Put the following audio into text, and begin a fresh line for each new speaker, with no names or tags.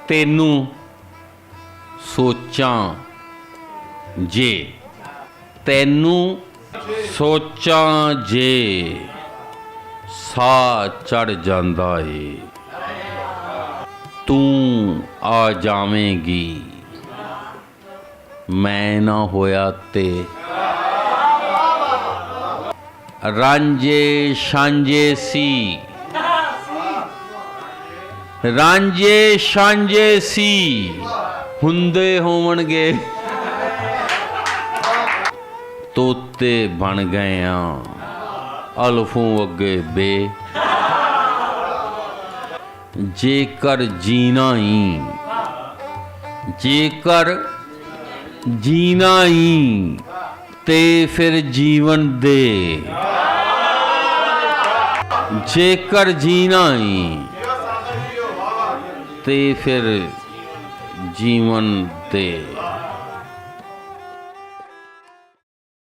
तेनू सोचां जे, तैनू सोचां जे सा चढ़ जांदा ए, तू आ जावेंगी मैं ना होया ते। रांझे सांझे सी, रांझे सांझे सी हुंदे होवणगे, तोते बन गए अल्फों अगे बे। जेकर जीना ही, जेकर जीना ही ते फिर जीवन दे, जेकर जीना ही ते फिर जीवन दे।